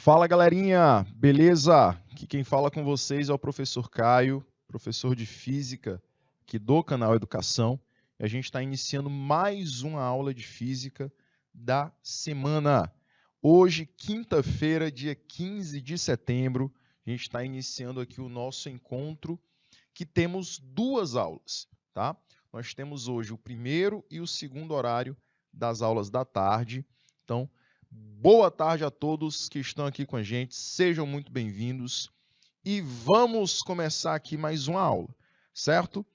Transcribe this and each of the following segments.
Fala, galerinha, beleza? Aqui quem fala com vocês é o professor Caio, professor de Física aqui do canal Educação. E a gente está iniciando mais uma aula de Física da semana. Hoje, quinta-feira, dia 15 de setembro, a gente está iniciando aqui o nosso encontro, que temos duas aulas, tá? Nós temos hoje o primeiro e o segundo horário das aulas da tarde. Então, boa tarde a todos que estão aqui com a gente, sejam muito bem-vindos e vamos começar aqui mais uma aula, certo?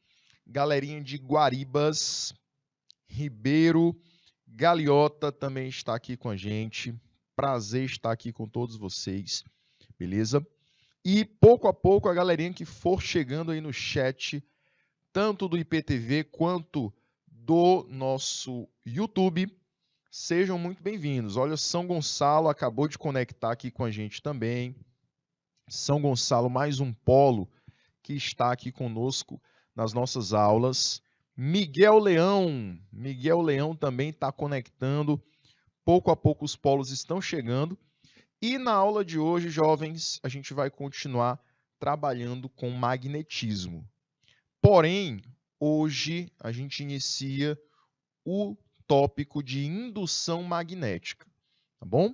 Galerinha de Guaribas, Ribeiro, Galeota também está aqui com a gente, prazer estar aqui com todos vocês, beleza? E pouco a pouco a galerinha que for chegando aí no chat, tanto do IPTV quanto do nosso YouTube, sejam muito bem-vindos. Olha, São Gonçalo acabou de conectar aqui com a gente também. São Gonçalo, mais um polo que está aqui conosco nas nossas aulas. Miguel Leão também está conectando. Pouco a pouco os polos estão chegando. E na aula de hoje, jovens, a gente vai continuar trabalhando com magnetismo. Porém, hoje a gente inicia o tópico de indução magnética, tá bom?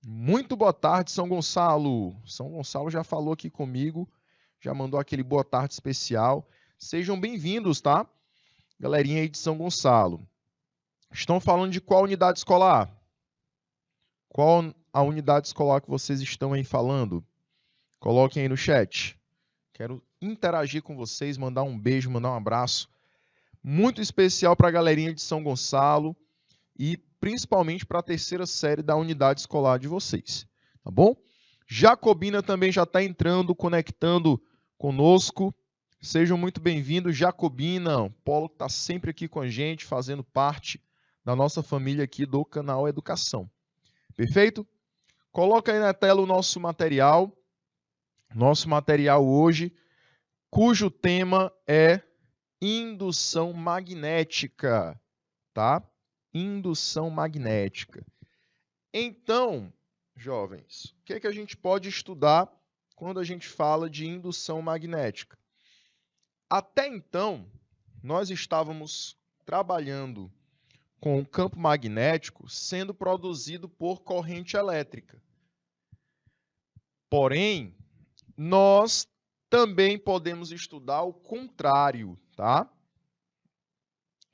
Muito boa tarde, São Gonçalo. São Gonçalo já falou aqui comigo, já mandou aquele boa tarde especial. Sejam bem-vindos, tá? Galerinha aí de São Gonçalo. Estão falando de qual unidade escolar? Qual a unidade escolar que vocês estão aí falando? Coloquem aí no chat. Quero interagir com vocês, mandar um beijo, mandar um abraço muito especial para a galerinha de São Gonçalo e principalmente para a terceira série da unidade escolar de vocês, tá bom? Jacobina também já está entrando, conectando conosco. Sejam muito bem-vindos, Jacobina. O Polo está sempre aqui com a gente, fazendo parte da nossa família aqui do canal Educação. Perfeito? Coloca aí na tela o nosso material. Nosso material hoje, cujo tema é indução magnética, tá? Indução magnética. Então, jovens, o que é que a gente pode estudar quando a gente fala de indução magnética? Até então, nós estávamos trabalhando com o campo magnético sendo produzido por corrente elétrica. Porém, nós também podemos estudar o contrário, tá?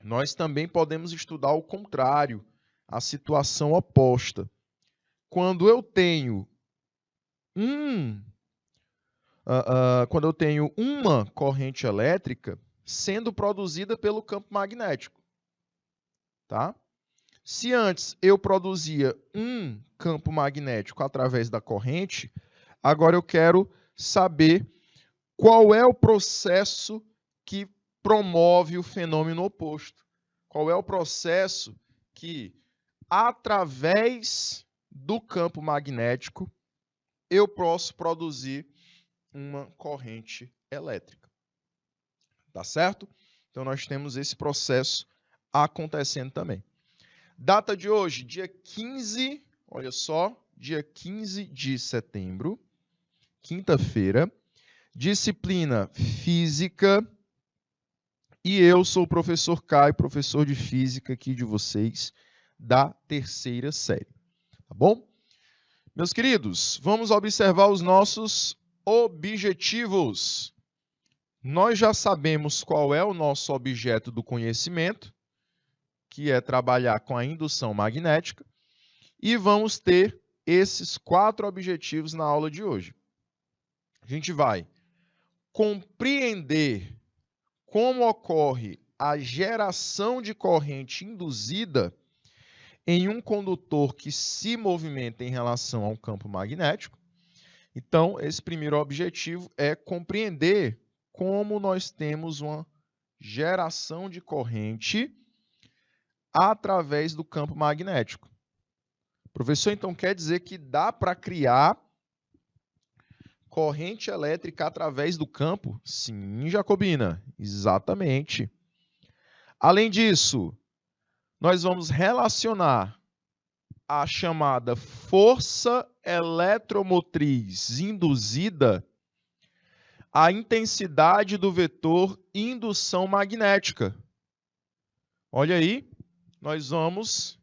Nós também podemos estudar o contrário, a situação oposta. Quando eu tenho uma corrente elétrica sendo produzida pelo campo magnético, tá? Se antes eu produzia um campo magnético através da corrente, agora eu quero saber qual é o processo que promove o fenômeno oposto. Qual é o processo que, através do campo magnético, eu posso produzir uma corrente elétrica. Tá certo? Então, nós temos esse processo acontecendo também. Data de hoje, dia 15, olha só, dia 15 de setembro, quinta-feira, disciplina Física. E eu sou o professor Caio, professor de Física aqui de vocês, da terceira série. Tá bom? Meus queridos, vamos observar os nossos objetivos. Nós já sabemos qual é o nosso objeto do conhecimento, que é trabalhar com a indução magnética, e vamos ter esses 4 objetivos na aula de hoje. A gente vai compreender como ocorre a geração de corrente induzida em um condutor que se movimenta em relação a um campo magnético. Então, esse primeiro objetivo é compreender como nós temos uma geração de corrente através do campo magnético. Professor, então quer dizer que dá para criar corrente elétrica através do campo? Sim, Jacobina, exatamente. Além disso, nós vamos relacionar a chamada força eletromotriz induzida a intensidade do vetor indução magnética. Olha aí, nós vamos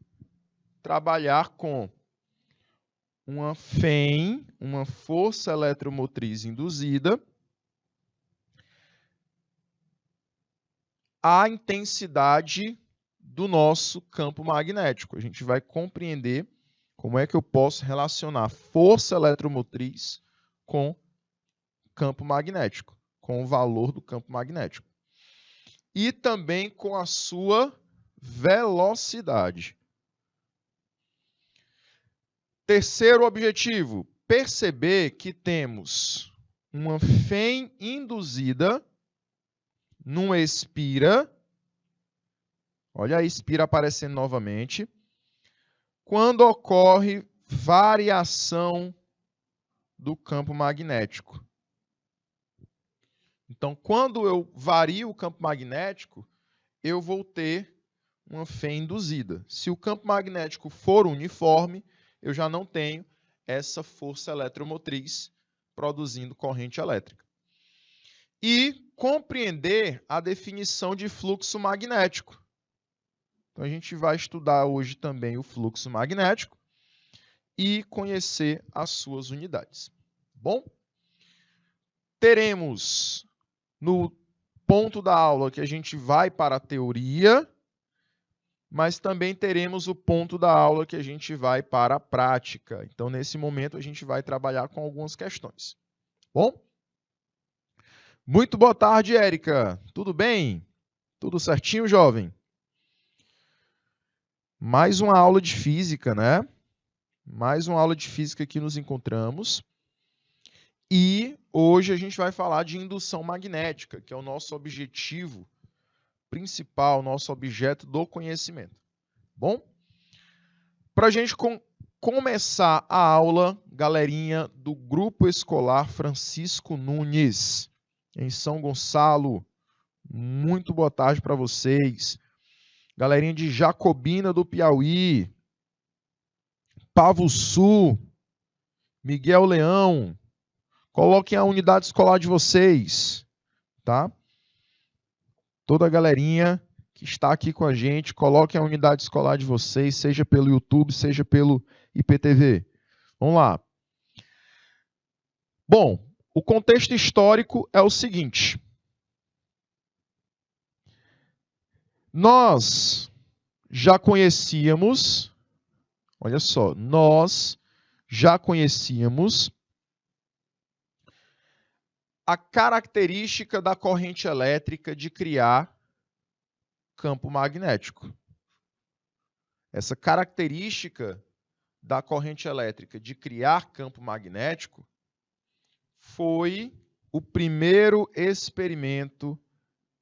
trabalhar com uma FEM, uma força eletromotriz induzida, a intensidade do nosso campo magnético. A gente vai compreender como é que eu posso relacionar força eletromotriz com campo magnético, com o valor do campo magnético. E também com a sua velocidade. Terceiro objetivo, perceber que temos uma FEM induzida num espira. Olha a espira aparecendo novamente. Quando ocorre variação do campo magnético. Então, quando eu vario o campo magnético, eu vou ter uma FEM induzida. Se o campo magnético for uniforme, eu já não tenho essa força eletromotriz produzindo corrente elétrica. E compreender a definição de fluxo magnético. Então, a gente vai estudar hoje também o fluxo magnético e conhecer as suas unidades. Bom, teremos no ponto da aula que a gente vai para a teoria, mas também teremos o ponto da aula que a gente vai para a prática. Então, nesse momento, a gente vai trabalhar com algumas questões. Bom? Muito boa tarde, Érica. Tudo bem? Tudo certinho, jovem? Mais uma aula de física, né? Mais uma aula de física que nos encontramos. E hoje a gente vai falar de indução magnética, que é o nosso objetivo principal, nosso objeto do conhecimento. Bom? Para a gente começar a aula, galerinha do Grupo Escolar Francisco Nunes, em São Gonçalo, muito boa tarde para vocês. Galerinha de Jacobina do Piauí, Pavo Sul, Miguel Leão, coloquem a unidade escolar de vocês, tá? Toda a galerinha que está aqui com a gente, coloquem a unidade escolar de vocês, seja pelo YouTube, seja pelo IPTV. Vamos lá. Bom, o contexto histórico é o seguinte. Nós já conhecíamos, olha só, nós já conhecíamos a característica da corrente elétrica de criar campo magnético. Essa característica da corrente elétrica de criar campo magnético foi o primeiro experimento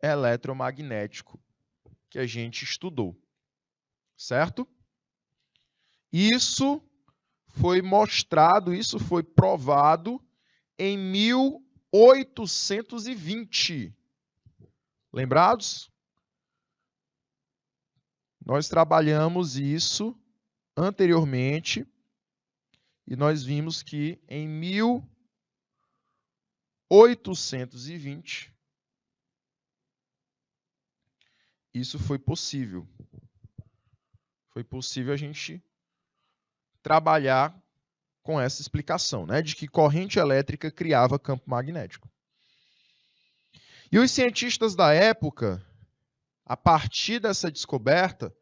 eletromagnético que a gente estudou, certo? Isso foi mostrado, isso foi provado em 1820. Lembrados? Nós trabalhamos isso anteriormente e nós vimos que em 1820 isso foi possível. Foi possível a gente trabalhar com essa explicação, né, de que corrente elétrica criava campo magnético. E os cientistas da época, a partir dessa descoberta,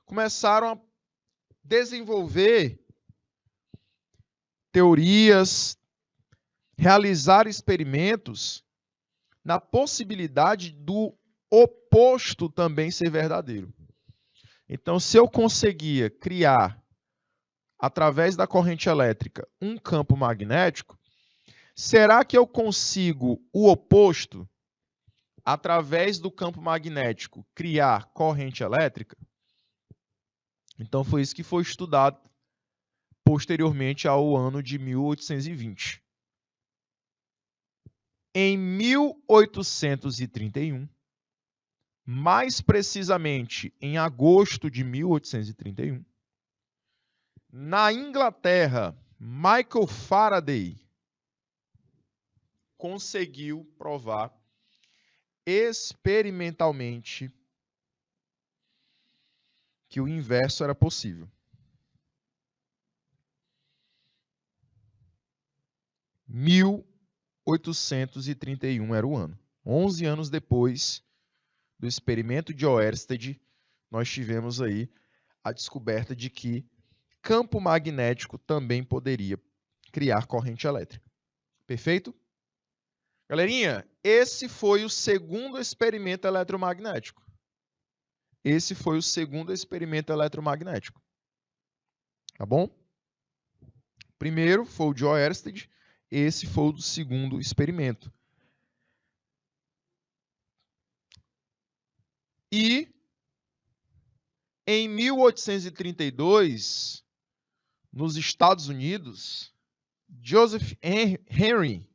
começaram a desenvolver teorias, realizar experimentos na possibilidade do oposto também ser verdadeiro. Então, se eu conseguia criar, através da corrente elétrica, um campo magnético, será que eu consigo o oposto, através do campo magnético, criar corrente elétrica? Então, foi isso que foi estudado posteriormente ao ano de 1820. Em 1831, mais precisamente em agosto de 1831, Na Inglaterra, Michael Faraday conseguiu provar experimentalmente que o inverso era possível. 1831 era o ano. 11 anos depois do experimento de Oersted, nós tivemos aí a descoberta de que campo magnético também poderia criar corrente elétrica. Perfeito? Galerinha, esse foi o segundo experimento eletromagnético. Esse foi o segundo experimento eletromagnético. Tá bom? Primeiro foi o de Oersted, esse foi o do segundo experimento. E em 1832, nos Estados Unidos, Joseph Henry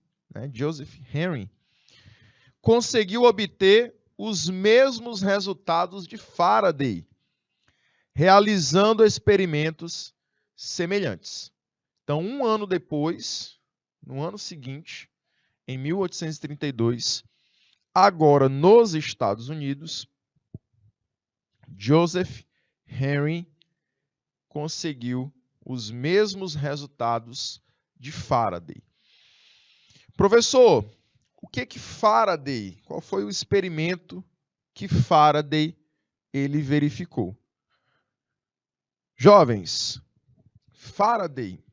conseguiu obter os mesmos resultados de Faraday, realizando experimentos semelhantes. Então, um ano depois, no ano seguinte, em 1832, agora nos Estados Unidos, Joseph Henry conseguiu os mesmos resultados de Faraday. Professor, o que Faraday, qual foi o experimento que Faraday ele verificou? Jovens, Faraday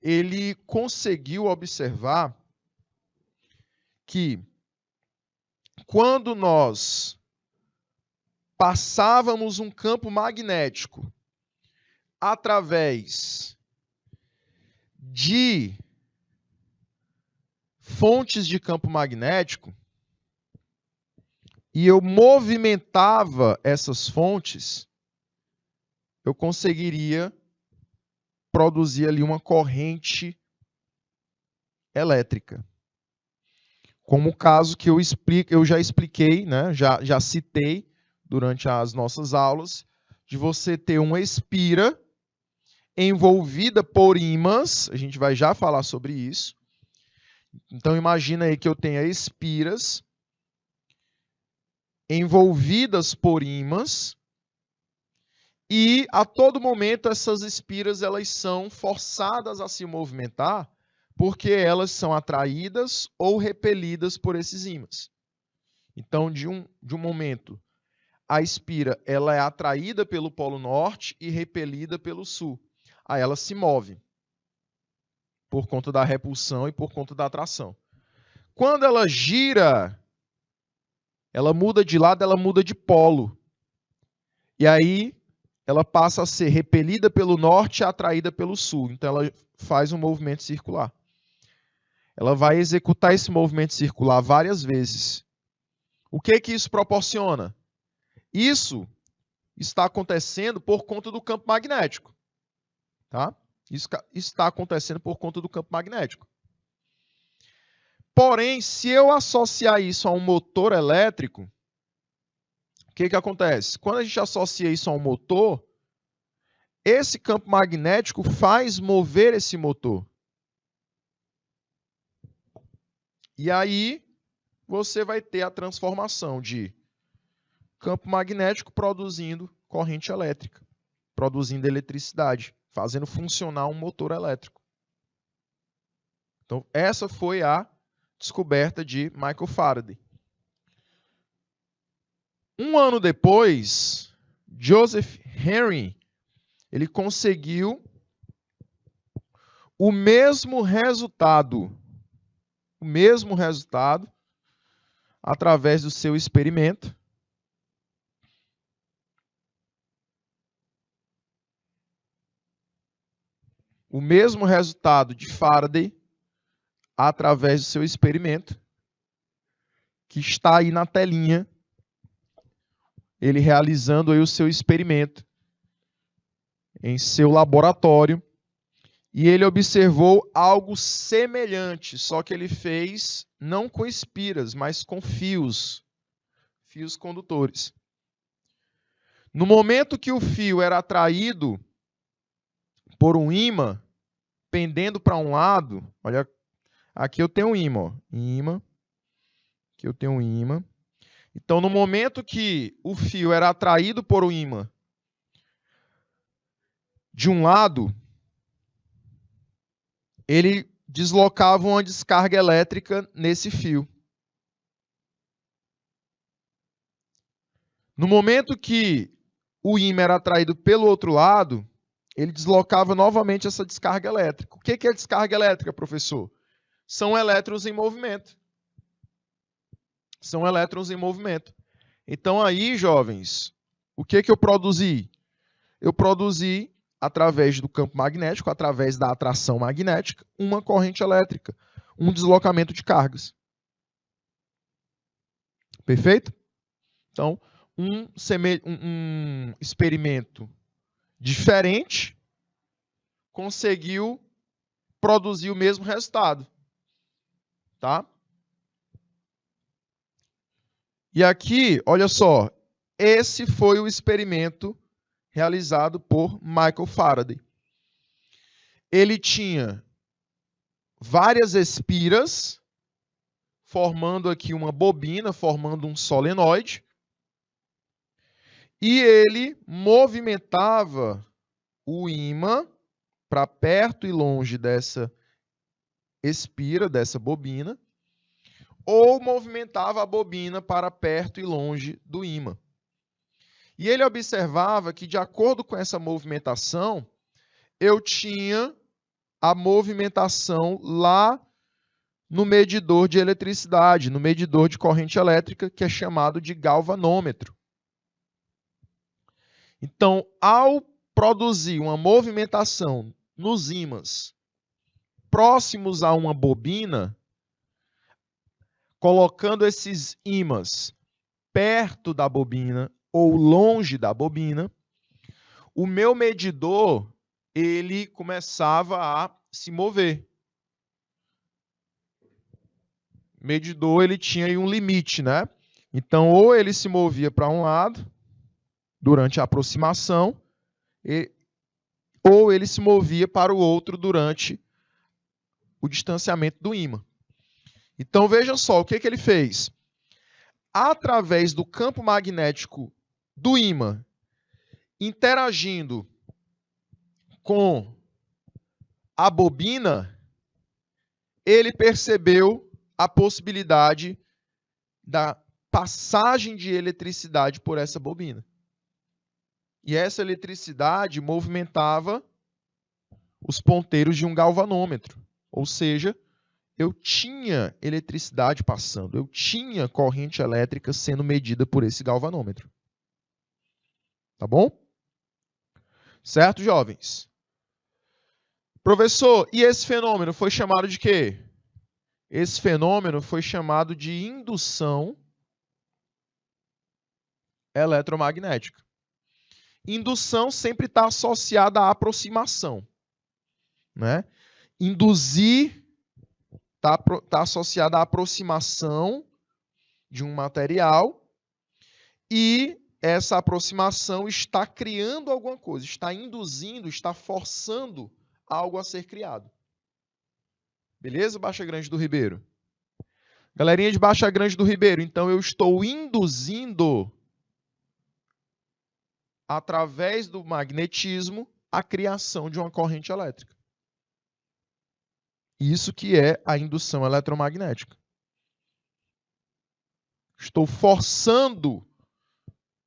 ele conseguiu observar que quando nós passávamos um campo magnético através de fontes de campo magnético e eu movimentava essas fontes, eu conseguiria produzir ali uma corrente elétrica. Como o caso que eu já expliquei, né? já citei durante as nossas aulas, de você ter uma espira envolvida por ímãs, a gente vai já falar sobre isso. Então imagina aí que eu tenha espiras envolvidas por ímãs e a todo momento essas espiras elas são forçadas a se movimentar porque elas são atraídas ou repelidas por esses ímãs. Então de um momento a espira ela é atraída pelo polo norte e repelida pelo sul. Aí ela se move por conta da repulsão e por conta da atração. Quando ela gira, ela muda de lado, ela muda de polo. E aí ela passa a ser repelida pelo norte e atraída pelo sul. Então ela faz um movimento circular. Ela vai executar esse movimento circular várias vezes. O que isso proporciona? Isso está acontecendo por conta do campo magnético. Tá? Isso está acontecendo por conta do campo magnético. Porém, se eu associar isso a um motor elétrico, o que acontece? Quando a gente associa isso a um motor, esse campo magnético faz mover esse motor. E aí você vai ter a transformação de campo magnético produzindo corrente elétrica, produzindo eletricidade, fazendo funcionar um motor elétrico. Então, essa foi a descoberta de Michael Faraday. Um ano depois, Joseph Henry ele conseguiu o mesmo resultado através do seu experimento. O mesmo resultado de Faraday através do seu experimento, que está aí na telinha, ele realizando aí o seu experimento em seu laboratório, e ele observou algo semelhante, só que ele fez não com espiras, mas com fios condutores. No momento que o fio era atraído por um ímã pendendo para um lado, olha, aqui eu tenho um ímã, ó, ímã, aqui eu tenho um ímã. Então, no momento que o fio era atraído por um ímã de um lado, ele deslocava uma descarga elétrica nesse fio. No momento que o ímã era atraído pelo outro lado, ele deslocava novamente essa descarga elétrica. O que é descarga elétrica, professor? São elétrons em movimento. São elétrons em movimento. Então aí, jovens, o que eu produzi? Eu produzi, através do campo magnético, através da atração magnética, uma corrente elétrica, um deslocamento de cargas. Perfeito? Então, um experimento diferente conseguiu produzir o mesmo resultado. Tá? E aqui, olha só, esse foi o experimento realizado por Michael Faraday. Ele tinha várias espiras, formando aqui uma bobina, formando um solenoide, e ele movimentava o ímã para perto e longe dessa espira, dessa bobina, ou movimentava a bobina para perto e longe do ímã. E ele observava que, de acordo com essa movimentação, eu tinha a movimentação lá no medidor de eletricidade, no medidor de corrente elétrica, que é chamado de galvanômetro. Então, ao produzir uma movimentação nos ímãs próximos a uma bobina, colocando esses ímãs perto da bobina ou longe da bobina, o meu medidor ele começava a se mover. O medidor ele tinha aí um limite, né? Então, ou ele se movia para um lado durante a aproximação, ou ele se movia para o outro durante o distanciamento do ímã. Então, veja só, o que ele fez? Através do campo magnético do ímã, interagindo com a bobina, ele percebeu a possibilidade da passagem de eletricidade por essa bobina. E essa eletricidade movimentava os ponteiros de um galvanômetro. Ou seja, eu tinha eletricidade passando, eu tinha corrente elétrica sendo medida por esse galvanômetro. Tá bom? Certo, jovens? Professor, e esse fenômeno foi chamado de quê? Esse fenômeno foi chamado de indução eletromagnética. Indução sempre está associada à aproximação, né? Induzir está associada à aproximação de um material e essa aproximação está criando alguma coisa, está induzindo, está forçando algo a ser criado. Beleza, Baixa Grande do Ribeiro? Galerinha de Baixa Grande do Ribeiro, então eu estou induzindo, através do magnetismo, a criação de uma corrente elétrica. Isso que é a indução eletromagnética. Estou forçando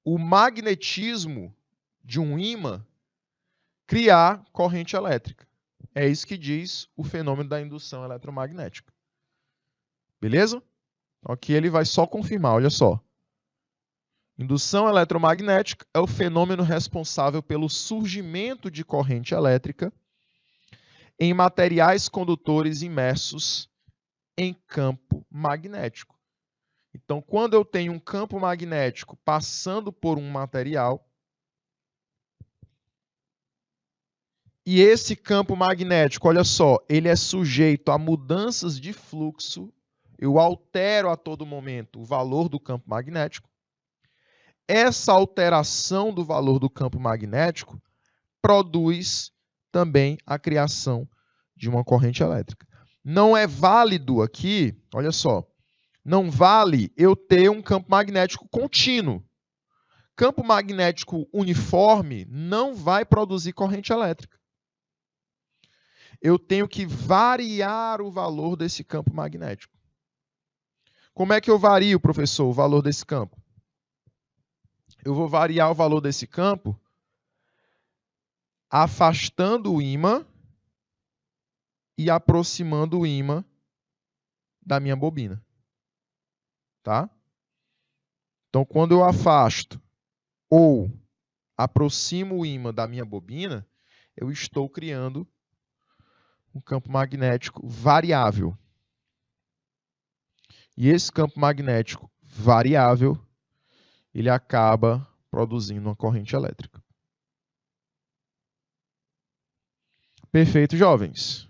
o magnetismo de um ímã criar corrente elétrica. É isso que diz o fenômeno da indução eletromagnética. Beleza? Aqui ele vai só confirmar, olha só. Indução eletromagnética é o fenômeno responsável pelo surgimento de corrente elétrica em materiais condutores imersos em campo magnético. Então, quando eu tenho um campo magnético passando por um material, e esse campo magnético, olha só, ele é sujeito a mudanças de fluxo, eu altero a todo momento o valor do campo magnético. Essa alteração do valor do campo magnético produz também a criação de uma corrente elétrica. Não é válido aqui, olha só, não vale eu ter um campo magnético contínuo. Campo magnético uniforme não vai produzir corrente elétrica. Eu tenho que variar o valor desse campo magnético. Como é que eu vario, professor, o valor desse campo? Eu vou variar o valor desse campo afastando o ímã e aproximando o ímã da minha bobina. Tá? Então, quando eu afasto ou aproximo o ímã da minha bobina, eu estou criando um campo magnético variável. E esse campo magnético variável, ele acaba produzindo uma corrente elétrica. Perfeito, jovens?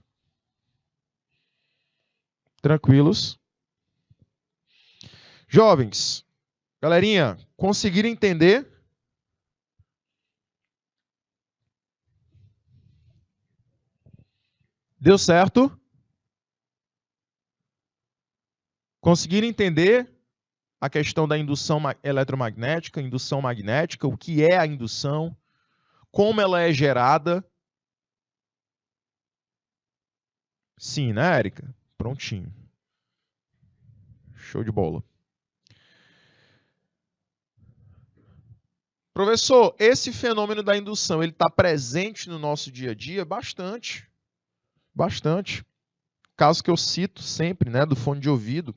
Tranquilos? Jovens, galerinha, conseguiram entender? Deu certo? Conseguiram entender a questão da indução eletromagnética, indução magnética, o que é a indução, como ela é gerada? Sim, né, Érica? Prontinho. Show de bola. Professor, esse fenômeno da indução, ele está presente no nosso dia a dia? Bastante. Bastante. Caso que eu cito sempre, né, do fone de ouvido.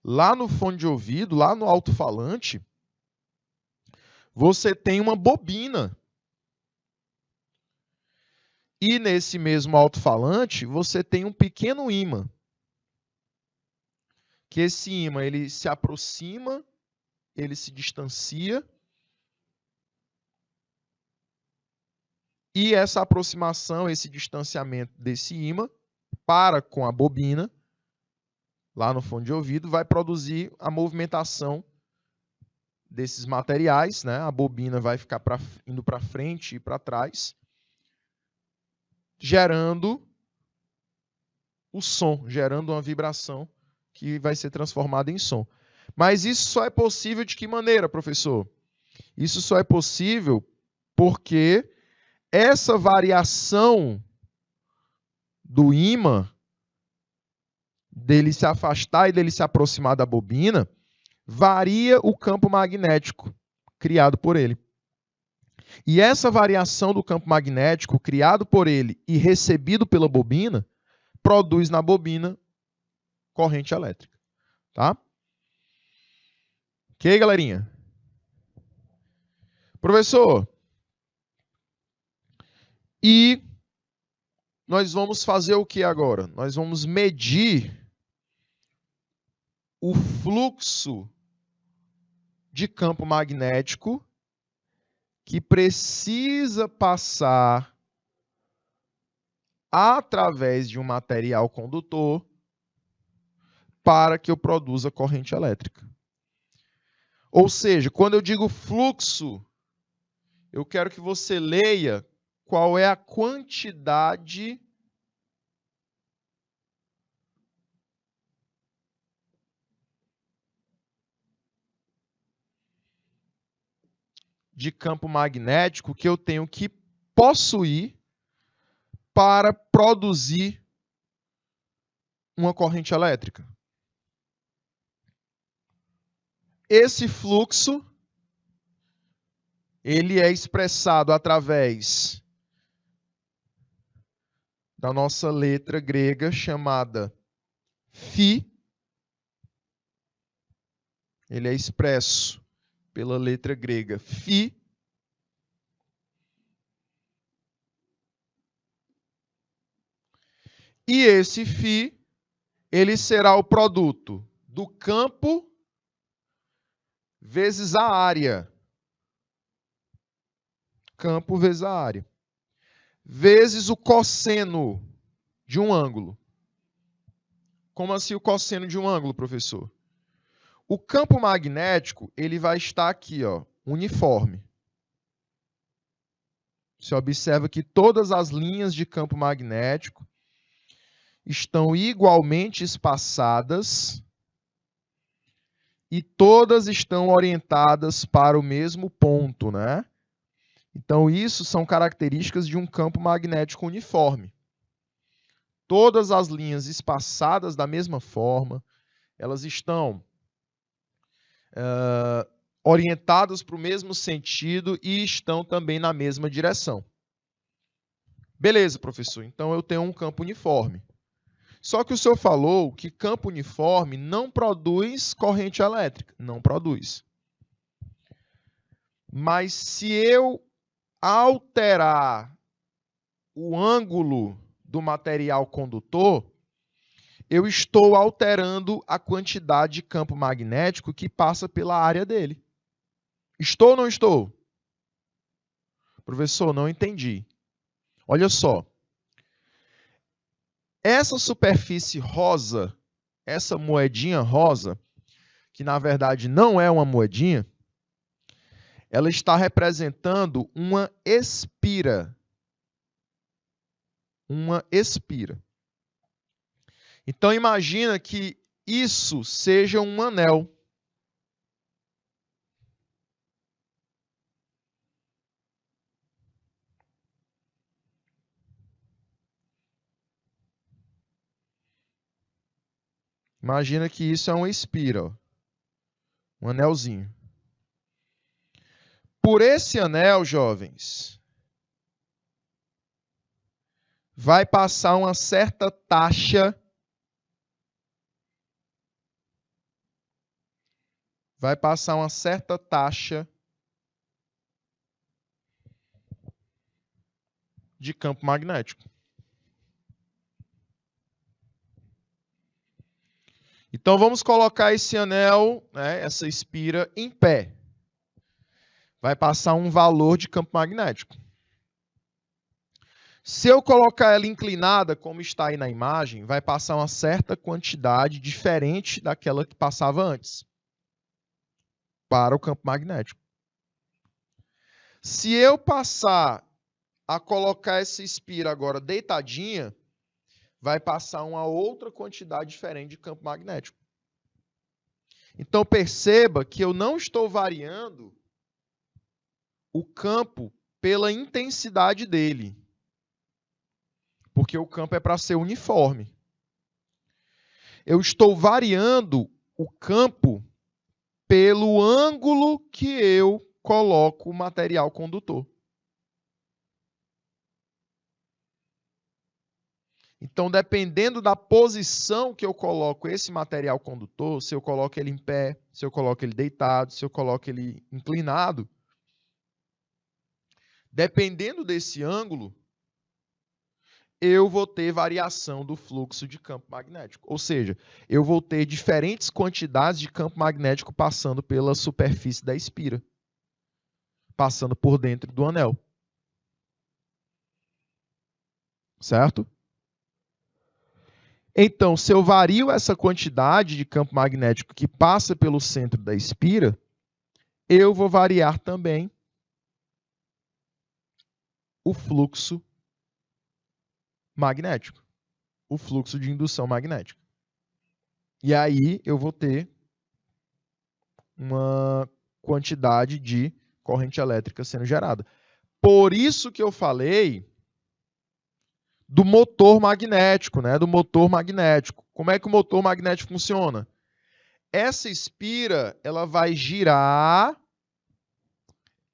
Lá no fone de ouvido, lá no alto-falante, você tem uma bobina. E nesse mesmo alto-falante, você tem um pequeno ímã. Que esse ímã, ele se aproxima, ele se distancia. E essa aproximação, esse distanciamento desse ímã para com a bobina, lá no fone de ouvido, vai produzir a movimentação desses materiais, né? A bobina vai ficar indo para frente e para trás, gerando o som, gerando uma vibração que vai ser transformada em som. Mas isso só é possível de que maneira, professor? Isso só é possível porque essa variação do ímã, dele se afastar e dele se aproximar da bobina, varia o campo magnético criado por ele. E essa variação do campo magnético criado por ele e recebido pela bobina, produz na bobina corrente elétrica. Tá? Ok, galerinha? Professor, e nós vamos fazer o que agora? Nós vamos medir o fluxo de campo magnético que precisa passar através de um material condutor para que eu produza corrente elétrica. Ou seja, quando eu digo fluxo, eu quero que você leia qual é a quantidade de campo magnético que eu tenho que possuir para produzir uma corrente elétrica. Esse fluxo, ele é expressado através da nossa letra grega chamada φ. Ele é expresso pela letra grega φ. E esse φ, ele será o produto do campo vezes a área. Campo vezes a área. Vezes o cosseno de um ângulo. Como assim o cosseno de um ângulo, professor? O campo magnético, ele vai estar aqui, ó, uniforme. Você observa que todas as linhas de campo magnético estão igualmente espaçadas e todas estão orientadas para o mesmo ponto, né? Então, isso são características de um campo magnético uniforme. Todas as linhas espaçadas da mesma forma, elas estão orientadas para o mesmo sentido e estão também na mesma direção. Beleza, professor. Então, eu tenho um campo uniforme. Só que o senhor falou que campo uniforme não produz corrente elétrica. Não produz. Mas se eu alterar o ângulo do material condutor, eu estou alterando a quantidade de campo magnético que passa pela área dele. Estou ou não estou? Professor, não entendi. Olha só. Essa superfície rosa, essa moedinha rosa, que na verdade não é uma moedinha, ela está representando uma espira. Uma espira. Então, imagina que isso seja um anel. Imagina que isso é uma espira, ó. Um anelzinho. Por esse anel, jovens, vai passar uma certa taxa de campo magnético. Então, vamos colocar esse anel, né, essa espira, em pé. Vai passar um valor de campo magnético. Se eu colocar ela inclinada, como está aí na imagem, vai passar uma certa quantidade diferente daquela que passava antes para o campo magnético. Se eu passar a colocar essa espira agora deitadinha, vai passar uma outra quantidade diferente de campo magnético. Então, perceba que eu não estou variando o campo pela intensidade dele, porque o campo é para ser uniforme. Eu estou variando o campo pelo ângulo que eu coloco o material condutor. Então, dependendo da posição que eu coloco esse material condutor, se eu coloco ele em pé, se eu coloco ele deitado, se eu coloco ele inclinado, dependendo desse ângulo, eu vou ter variação do fluxo de campo magnético. Ou seja, eu vou ter diferentes quantidades de campo magnético passando pela superfície da espira, passando por dentro do anel. Certo? Então, se eu vario essa quantidade de campo magnético que passa pelo centro da espira, eu vou variar também o fluxo magnético, o fluxo de indução magnética. E aí eu vou ter uma quantidade de corrente elétrica sendo gerada. Por isso que eu falei do motor magnético, né? Do motor magnético. Como é que o motor magnético funciona? Essa espira, ela vai girar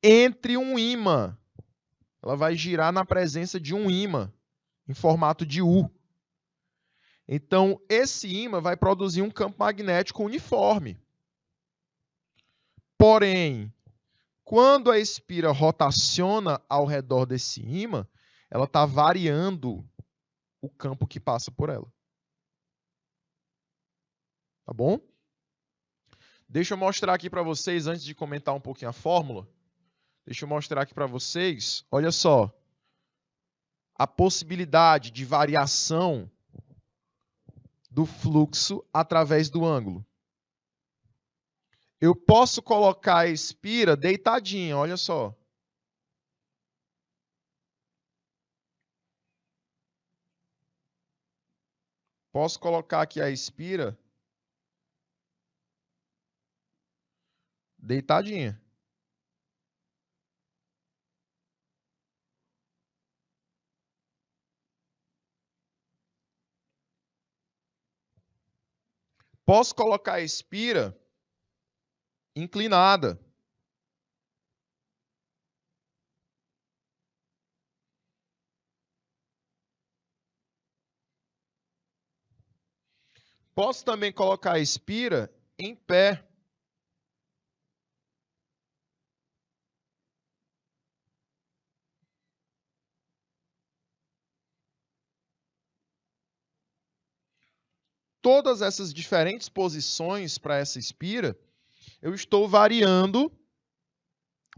entre um ímã. Ela vai girar na presença de um ímã, em formato de U. Então, esse ímã vai produzir um campo magnético uniforme. Porém, quando a espira rotaciona ao redor desse ímã, ela está variando o campo que passa por ela. Tá bom? Deixa eu mostrar aqui para vocês, antes de comentar um pouquinho a fórmula, deixa eu mostrar aqui para vocês, olha só, a possibilidade de variação do fluxo através do ângulo. Eu posso colocar a espira deitadinha, olha só. Posso colocar aqui a espira deitadinha. Posso colocar a espira inclinada. Posso também colocar a espira em pé. Todas essas diferentes posições para essa espira, eu estou variando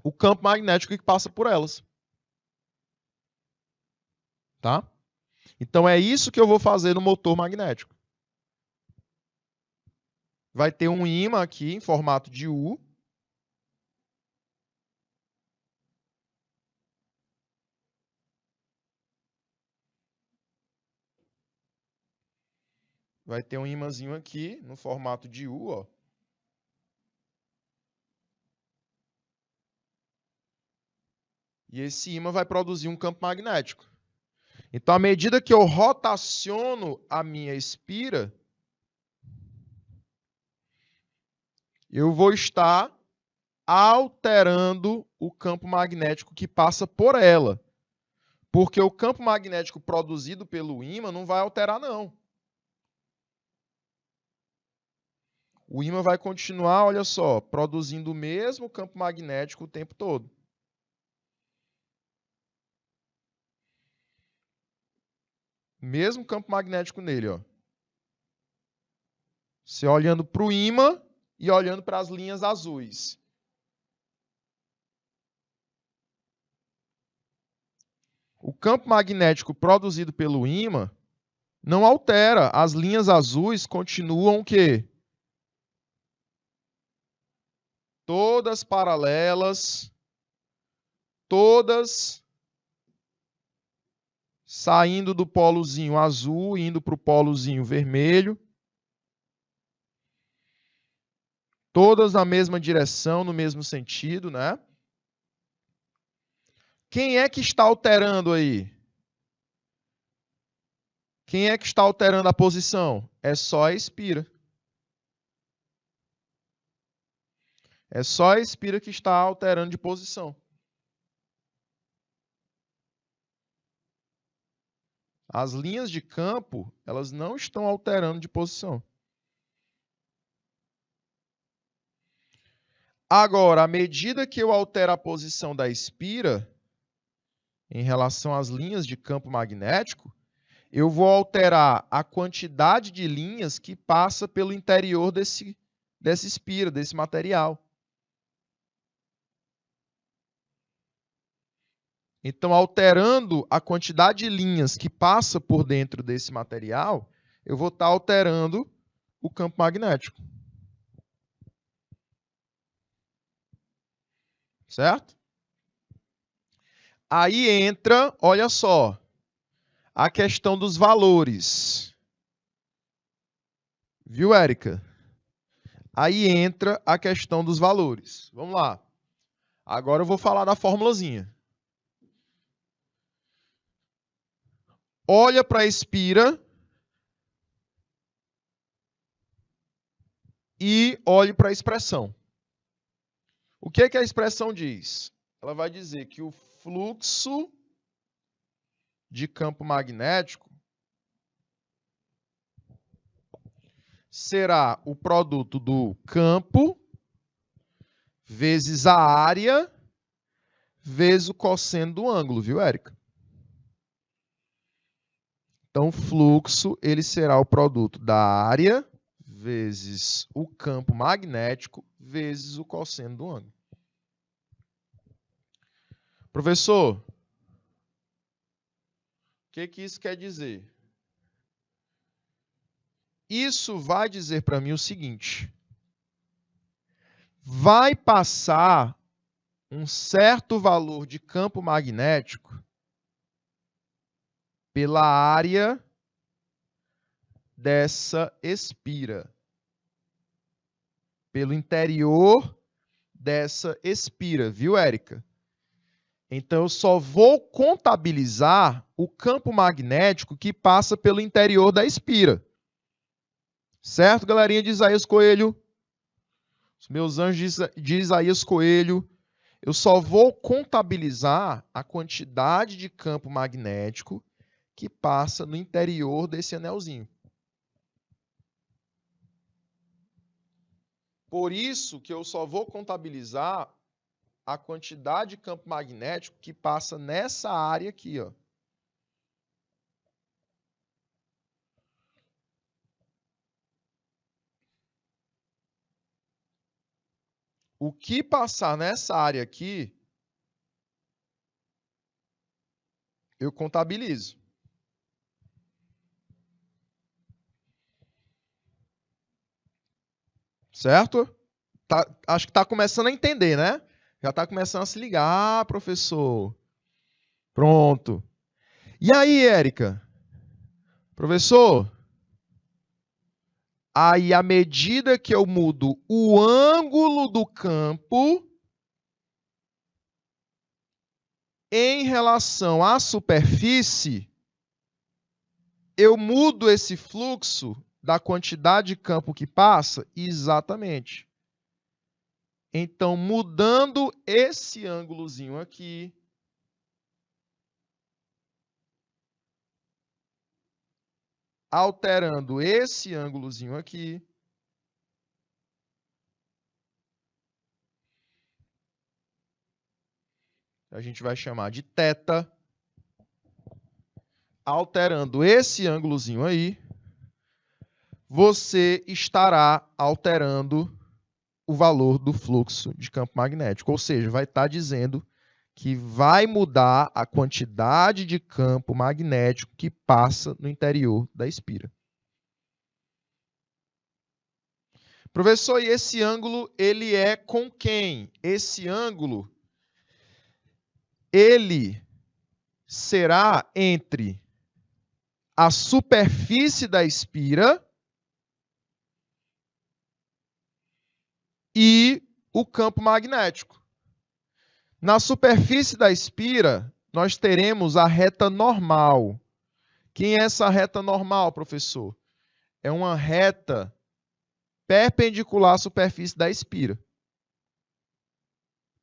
o campo magnético que passa por elas. Tá? Então é isso que eu vou fazer no motor magnético. Vai ter um ímã aqui em formato de U. Vai ter um ímãzinho aqui no formato de U, ó. E esse ímã vai produzir um campo magnético. Então, à medida que eu rotaciono a minha espira, eu vou estar alterando o campo magnético que passa por ela. Porque o campo magnético produzido pelo ímã não vai alterar, não. O ímã vai continuar, olha só, produzindo o mesmo campo magnético o tempo todo. Mesmo campo magnético nele, ó. Você olhando para o ímã e olhando para as linhas azuis. O campo magnético produzido pelo ímã não altera. As linhas azuis continuam o quê? Todas paralelas, todas saindo do polozinho azul, indo para o polozinho vermelho. Todas na mesma direção, no mesmo sentido, né? Quem é que está alterando aí? Quem é que está alterando a posição? É só a espira. É só a espira que está alterando de posição. As linhas de campo, elas não estão alterando de posição. Agora, à medida que eu altero a posição da espira, em relação às linhas de campo magnético, eu vou alterar a quantidade de linhas que passa pelo interior dessa espira, desse material. Então, alterando a quantidade de linhas que passa por dentro desse material, eu vou estar alterando o campo magnético. Certo? Aí entra, olha só, a questão dos valores. Viu, Érica? Aí entra a questão dos valores. Vamos lá. Agora eu vou falar da formulazinha. Olha para a espira e olhe para a expressão. O que é que a expressão diz? Ela vai dizer que o fluxo de campo magnético será o produto do campo vezes a área vezes o cosseno do ângulo, viu, Érica? Então, o fluxo ele será o produto da área vezes o campo magnético vezes o cosseno do ângulo. Professor, o que isso quer dizer? Isso vai dizer para mim o seguinte: vai passar um certo valor de campo magnético pela área dessa espira. Pelo interior dessa espira, viu, Érica? Então, eu só vou contabilizar o campo magnético que passa pelo interior da espira. Certo, galerinha de Isaías Coelho? Os meus anjos de Isaías Coelho. Eu só vou contabilizar a quantidade de campo magnético que passa no interior desse anelzinho. Por isso que eu só vou contabilizar a quantidade de campo magnético que passa nessa área aqui, ó. O que passar nessa área aqui, eu contabilizo. Certo? Acho que está começando a entender, né? Já está começando a se ligar, professor. Pronto. E aí, Érica? Professor? Aí, à medida que eu mudo o ângulo do campo em relação à superfície, eu mudo esse fluxo da quantidade de campo que passa? Exatamente. Então, mudando esse ângulozinho aqui, alterando esse ângulozinho aqui, a gente vai chamar de θ, alterando esse ângulozinho aí, você estará alterando o valor do fluxo de campo magnético. Ou seja, vai estar dizendo que vai mudar a quantidade de campo magnético que passa no interior da espira. Professor, e esse ângulo, ele é com quem? Esse ângulo, ele será entre a superfície da espira e o campo magnético. Na superfície da espira, nós teremos a reta normal. Quem é essa reta normal, professor? É uma reta perpendicular à superfície da espira.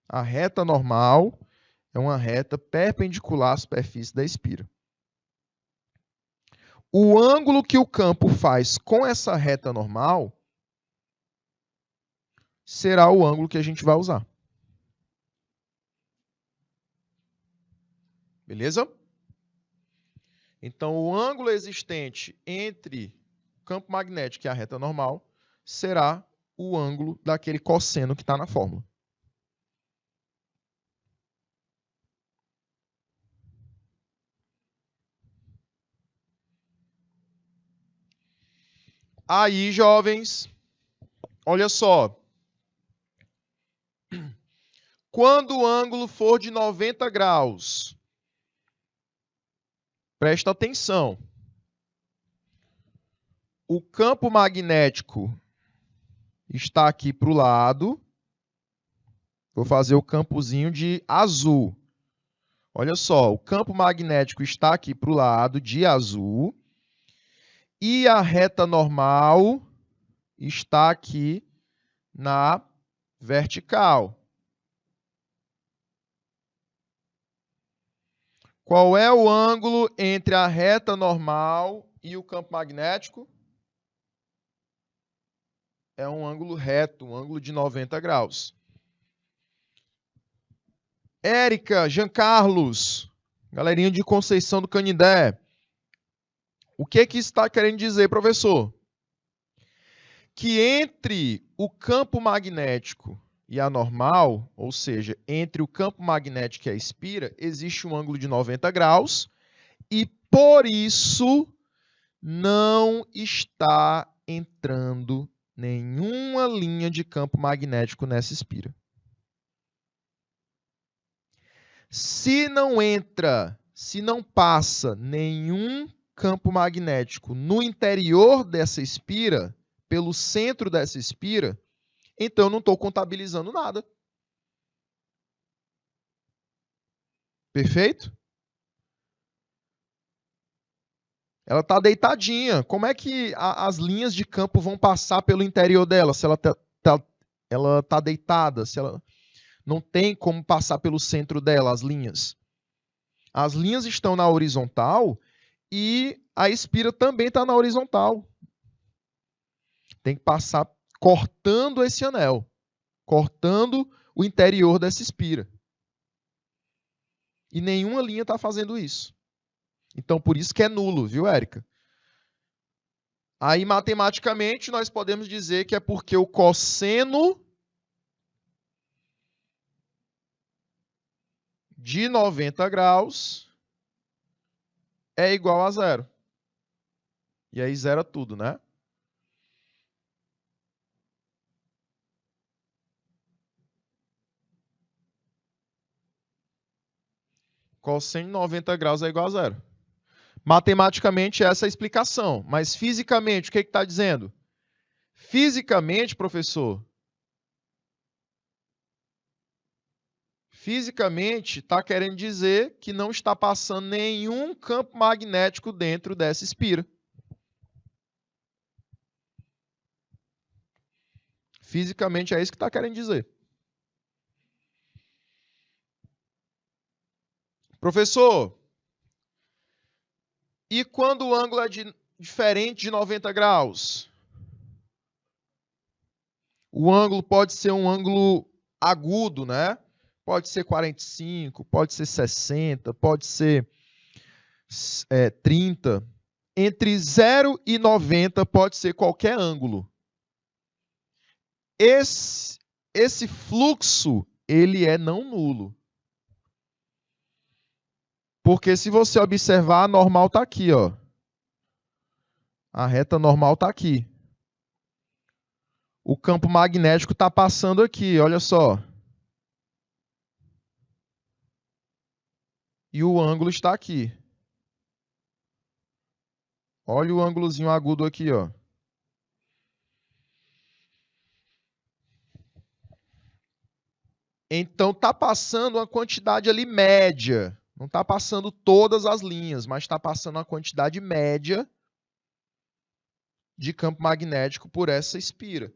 A reta normal é uma reta perpendicular à superfície da espira. O ângulo que o campo faz com essa reta normal será o ângulo que a gente vai usar. Beleza? Então, o ângulo existente entre o campo magnético e a reta normal será o ângulo daquele cosseno que está na fórmula. Aí, jovens, olha só. Quando o ângulo for de 90 graus, presta atenção. O campo magnético está aqui para o lado. Vou fazer o campozinho de azul. Olha só, o campo magnético está aqui para o lado de azul. E a reta normal está aqui na vertical. Qual é o ângulo entre a reta normal e o campo magnético? É um ângulo reto, um ângulo de 90 graus. Érica, Jean Carlos, galerinha de Conceição do Canindé. O que isso está querendo dizer, professor? Que entre o campo magnético e a normal, ou seja, entre o campo magnético e a espira, existe um ângulo de 90 graus e, por isso, não está entrando nenhuma linha de campo magnético nessa espira. Se não entra, se não passa nenhum campo magnético no interior dessa espira, pelo centro dessa espira, então eu não estou contabilizando nada. Perfeito? Ela está deitadinha. Como é que as linhas de campo vão passar pelo interior dela se ela tá deitada? Se ela não tem como passar pelo centro dela, as linhas. As linhas estão na horizontal e a espira também está na horizontal. Tem que passar cortando esse anel, cortando o interior dessa espira. E nenhuma linha está fazendo isso. Então, por isso que é nulo, viu, Érica? Aí, matematicamente, nós podemos dizer que é porque o cosseno de 90 graus é igual a zero. E aí zera tudo, né? Cosseno de 90 graus é igual a zero. Matematicamente, essa é a explicação. Mas fisicamente, o que está dizendo? Fisicamente, professor, fisicamente está querendo dizer que não está passando nenhum campo magnético dentro dessa espira. Fisicamente é isso que está querendo dizer. Professor, e quando o ângulo é diferente de 90 graus? O ângulo pode ser um ângulo agudo, né? Pode ser 45, pode ser 60, pode ser 30. Entre 0 e 90 pode ser qualquer ângulo. Esse fluxo, ele é não nulo. Porque se você observar, a normal está aqui, ó. A reta normal está aqui. O campo magnético está passando aqui, olha só. E o ângulo está aqui. Olha o ângulozinho agudo aqui, ó. Então está passando uma quantidade ali média. Não está passando todas as linhas, mas está passando uma quantidade média de campo magnético por essa espira.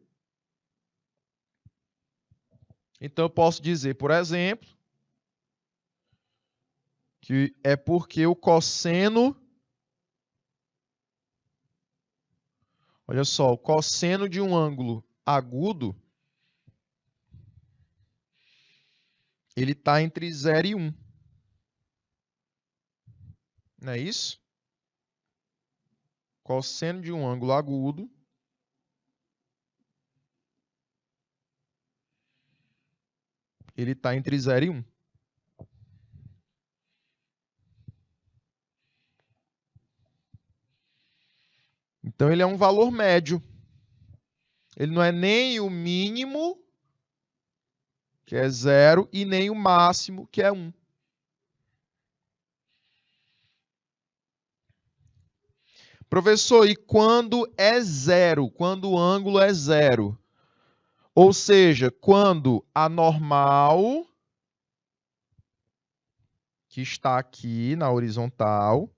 Então eu posso dizer, por exemplo, que é porque o cosseno, olha só, o cosseno de um ângulo agudo, ele está entre 0 e 1. Não é isso? Cosseno de um ângulo agudo ele está entre 0 e 1. Então, ele é um valor médio. Ele não é nem o mínimo, que é 0, e nem o máximo, que é 1. Professor, e quando é 0? Quando o ângulo é 0? Ou seja, quando a normal, que está aqui na horizontal,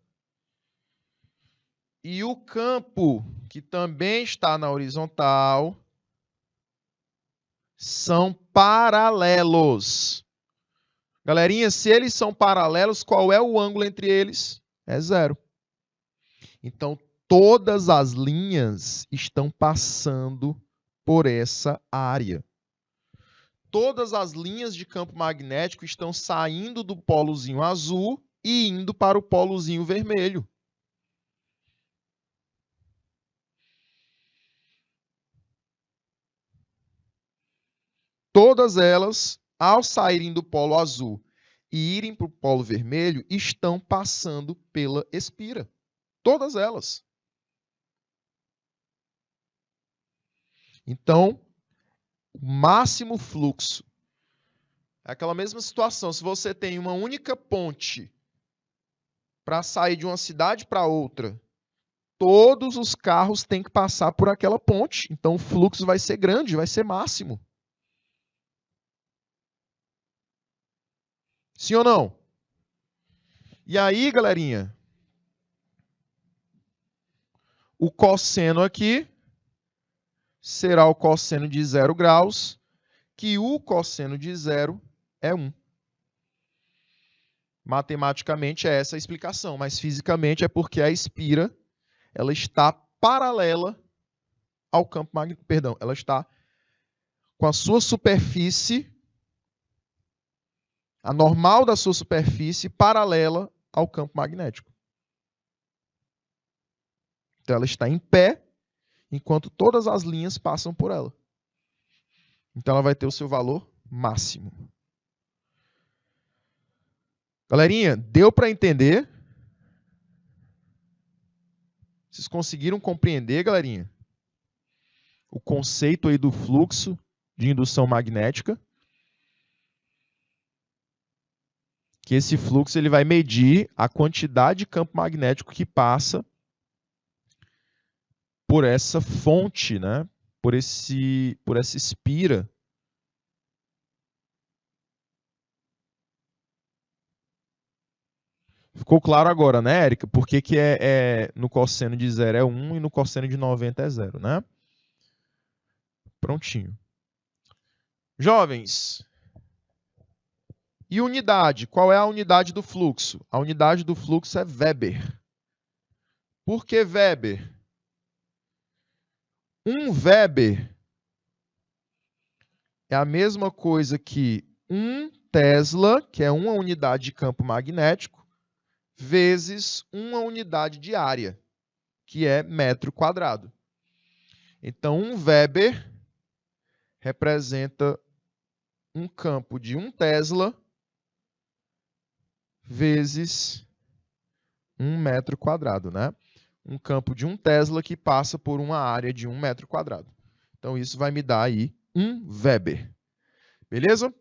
e o campo, que também está na horizontal, são paralelos. Galerinha, se eles são paralelos, qual é o ângulo entre eles? É 0. Então, todas as linhas estão passando por essa área. Todas as linhas de campo magnético estão saindo do polozinho azul e indo para o polozinho vermelho. Todas elas, ao saírem do polo azul e irem para o polo vermelho, estão passando pela espira. Todas elas. Então, o máximo fluxo é aquela mesma situação. Se você tem uma única ponte para sair de uma cidade para outra, todos os carros têm que passar por aquela ponte. Então o fluxo vai ser grande, vai ser máximo. Sim ou não? E aí, galerinha, o cosseno aqui será o cosseno de 0 graus, que o cosseno de 0 é 1. Matematicamente é essa a explicação, mas fisicamente é porque a espira ela está paralela ao campo magnético. Perdão, ela está com a sua superfície, a normal da sua superfície, paralela ao campo magnético. Então ela está em pé, enquanto todas as linhas passam por ela. Então ela vai ter o seu valor máximo. Galerinha, deu para entender? Vocês conseguiram compreender, galerinha? O conceito aí do fluxo de indução magnética? Que esse fluxo ele vai medir a quantidade de campo magnético que passa por essa fonte, né? por essa espira. Ficou claro agora, né, Érica? Por que no cosseno de 0 é 1 e no cosseno de 90 é 0, né? Prontinho. Jovens, e unidade? Qual é a unidade do fluxo? A unidade do fluxo é Weber. Por que Weber? 1 Weber é a mesma coisa que 1 Tesla, que é uma unidade de campo magnético, vezes uma unidade de área, que é metro quadrado. Então, 1 Weber representa um campo de 1 Tesla vezes 1 metro quadrado, né? Um campo de 1 Tesla que passa por uma área de 1 metro quadrado. Então, isso vai me dar aí 1 Weber. Beleza?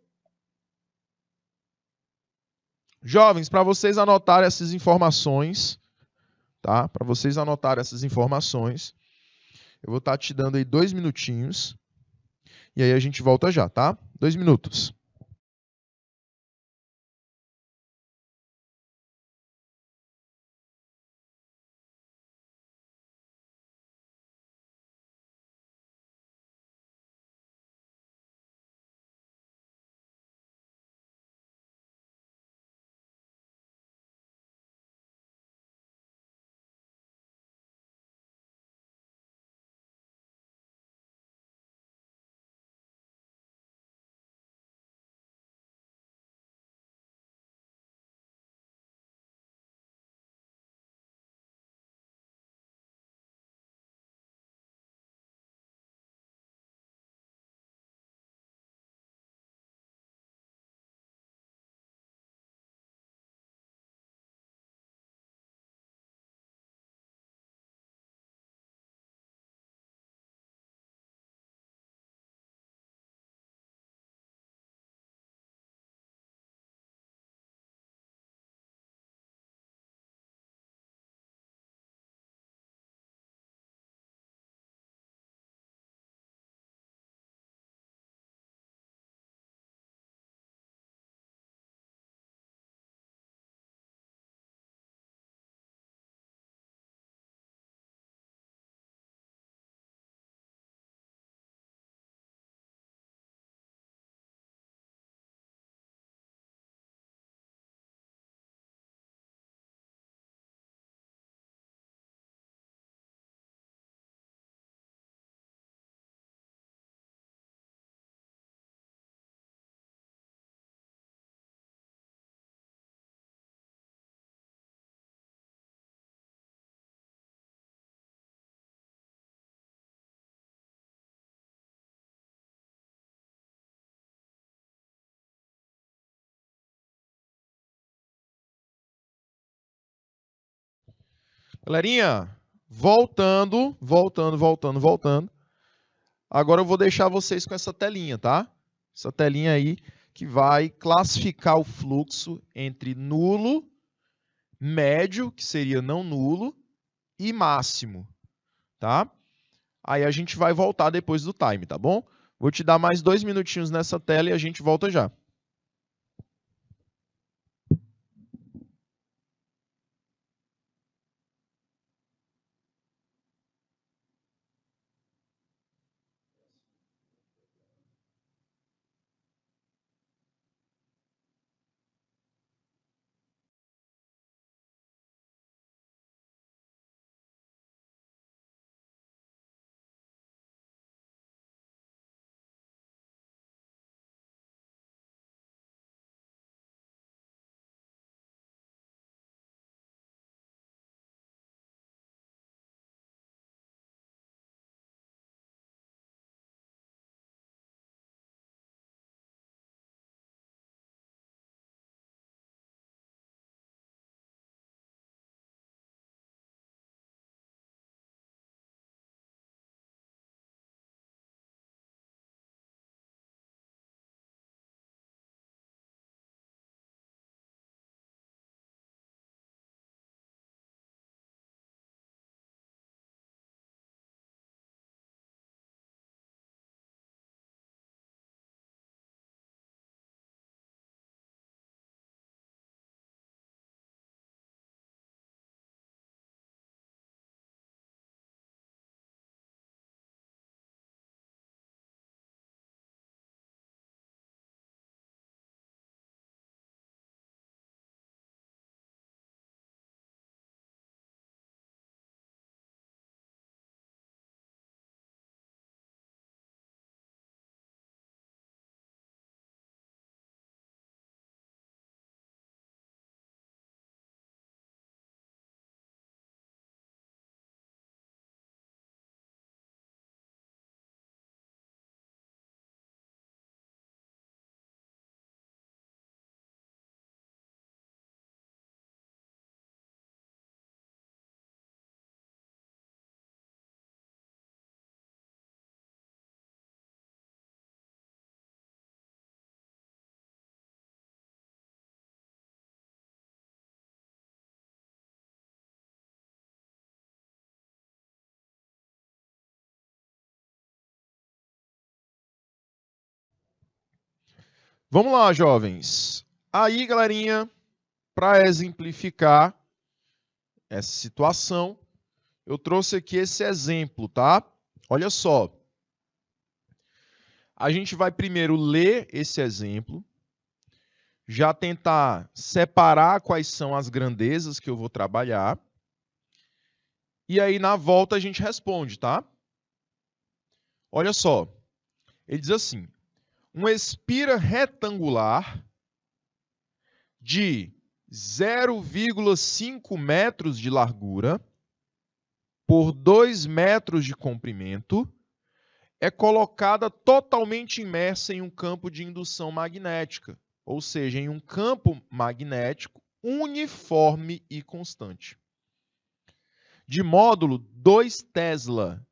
Jovens, para vocês anotarem essas informações, tá? Para vocês anotarem essas informações, eu vou estar te dando aí 2 minutinhos. E aí a gente volta já, tá? 2 minutos. Galerinha, voltando. Agora eu vou deixar vocês com essa telinha, tá? Essa telinha aí que vai classificar o fluxo entre nulo, médio, que seria não nulo, e máximo, tá? Aí a gente vai voltar depois do time, tá bom? Vou te dar mais 2 minutinhos nessa tela e a gente volta já. Vamos lá, jovens. Aí, galerinha, para exemplificar essa situação, eu trouxe aqui esse exemplo, tá? Olha só. A gente vai primeiro ler esse exemplo, já tentar separar quais são as grandezas que eu vou trabalhar, e aí na volta a gente responde, tá? Olha só. Ele diz assim: uma espira retangular de 0,5 metros de largura por 2 metros de comprimento é colocada totalmente imersa em um campo de indução magnética, ou seja, em um campo magnético uniforme e constante, de módulo 2 Tesla.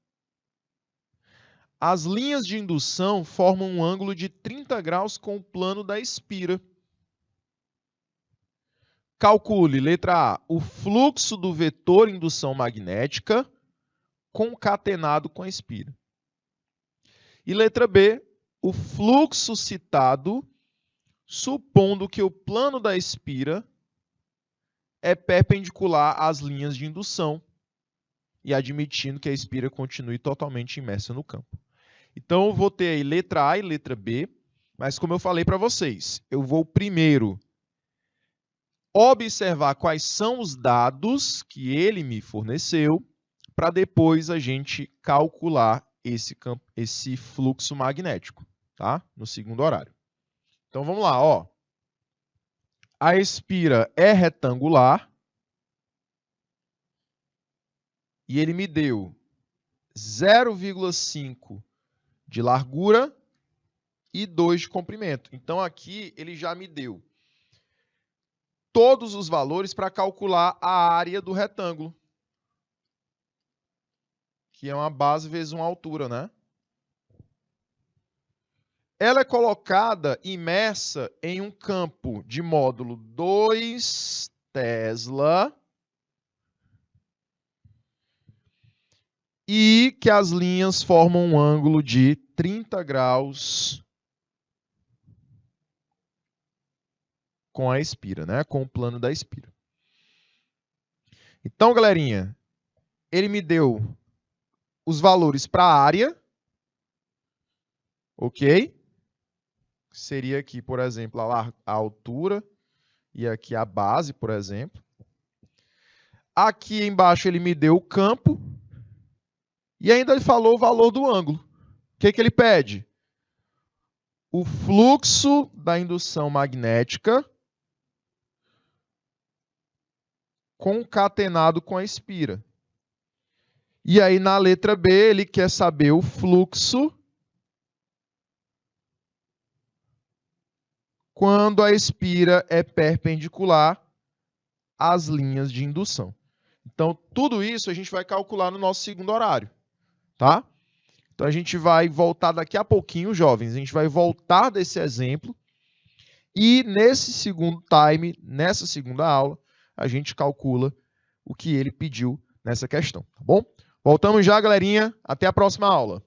As linhas de indução formam um ângulo de 30 graus com o plano da espira. Calcule, letra A, o fluxo do vetor indução magnética concatenado com a espira. E letra B, o fluxo citado, supondo que o plano da espira é perpendicular às linhas de indução e admitindo que a espira continue totalmente imersa no campo. Então, eu vou ter aí letra A e letra B, mas como eu falei para vocês, eu vou primeiro observar quais são os dados que ele me forneceu, para depois a gente calcular esse fluxo magnético, tá? No segundo horário. Então, vamos lá, ó. A espira é retangular e ele me deu 0,5 de largura e 2 de comprimento. Então, aqui ele já me deu todos os valores para calcular a área do retângulo, que é uma base vezes uma altura, né? Ela é colocada imersa em um campo de módulo 2 Tesla e que as linhas formam um ângulo de 30 graus com a espira, né? Com o plano da espira. Então, galerinha, ele me deu os valores para a área, ok? Seria aqui, por exemplo, a altura e aqui a base, por exemplo. Aqui embaixo ele me deu o campo e ainda ele falou o valor do ângulo. O que ele pede? O fluxo da indução magnética concatenado com a espira. E aí, na letra B, ele quer saber o fluxo quando a espira é perpendicular às linhas de indução. Então, tudo isso a gente vai calcular no nosso segundo horário, tá? Então, a gente vai voltar daqui a pouquinho, jovens, a gente vai voltar desse exemplo e nesse segundo time, nessa segunda aula, a gente calcula o que ele pediu nessa questão, tá bom? Voltamos já, galerinha. Até a próxima aula.